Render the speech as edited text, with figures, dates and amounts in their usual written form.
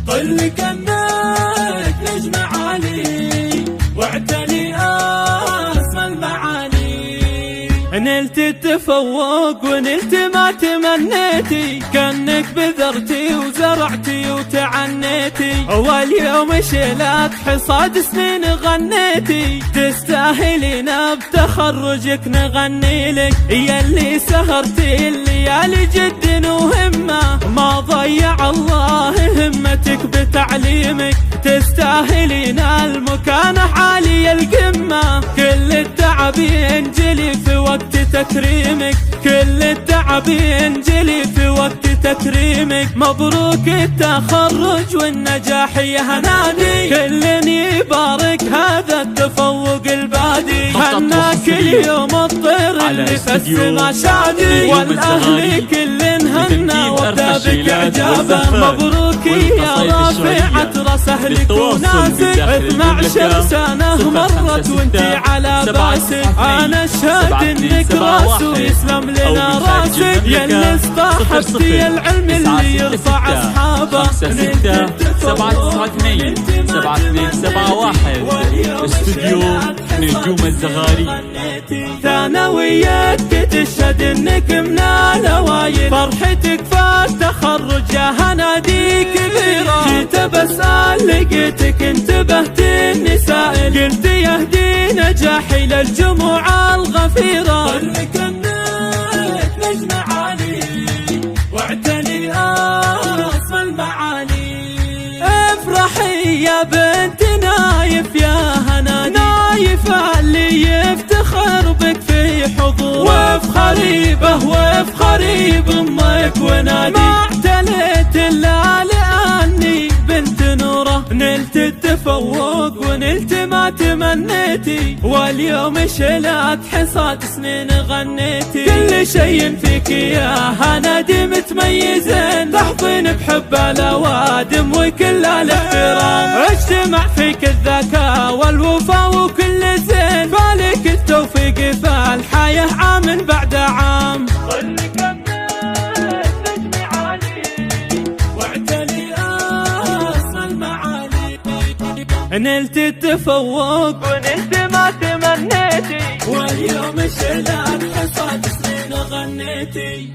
قل كأنك نجم عالي واعتلي أسمى المعالي. نلت التفوق ونلت ما تمنيتي، كأنك بذرتي وزرعتي وتعنيتي، واليوم شلت حصاد سنين غنيتي. تستاهلين بتخرجك نغني لك، ياللي سهرتي الليالي جد وهمة، ما ضيع الله همتك بتعليمك. تستاهلين المكان عالي القمة، كل التعب ينجلي في وقت تكريمك، كل التعب ينجلي في وقت تكريمك. مبروك التخرج والنجاح يا هنادي، كل يبارك هذا التفوق البادي. هناك اليوم الطير اللي في السما شادي، والاهل كل هنا وابدا بك اعجابا. مبروك يا رافعة راس اهلك وناسك، 12 سنة مرت وانتي على باسك. انا اشهد انك راس ويسلم لنا راسك، يا اللي اصطحبتي العلم اللي يرفع اصحابه. 5 6 7 9 2 7 2 7 1 استوديو نجوم الزغاري. ثانويتك تشهد انك من الاوائل، فرحتك فالتخرج يا هنادي كبيرة. جيت بسأل لقيتك انتبهت اني سائل، قلت يهدي نجاحي للجموع الغفيرة. قل كأنك نجم عالي واعتلي أسمى المعالي. افرحي يا بنت نايف يا هنادي، نايف اللي يفتخر بك في حضور، وافخري به وافخري بامك ونادي. ما اعتليت الا لاني بنت نوره، نلت التفوق ونلت ما تمنيتي، واليوم شلت حصاد سنين غنيتي. كل شيء فيك يا هنادي متميزين، تحظين بحب الاوادم وكل الاحترام. اجتمع فيك الذكاء والوفاء وكل زين، فالك التوفيق في الحياة عام بعد عام. قل كأنك نجم عالي واعتلي أسمى المعالي. نلت التفوق ونلت ما تمنيتي، واليوم شلت حصاد سنين غنيتي.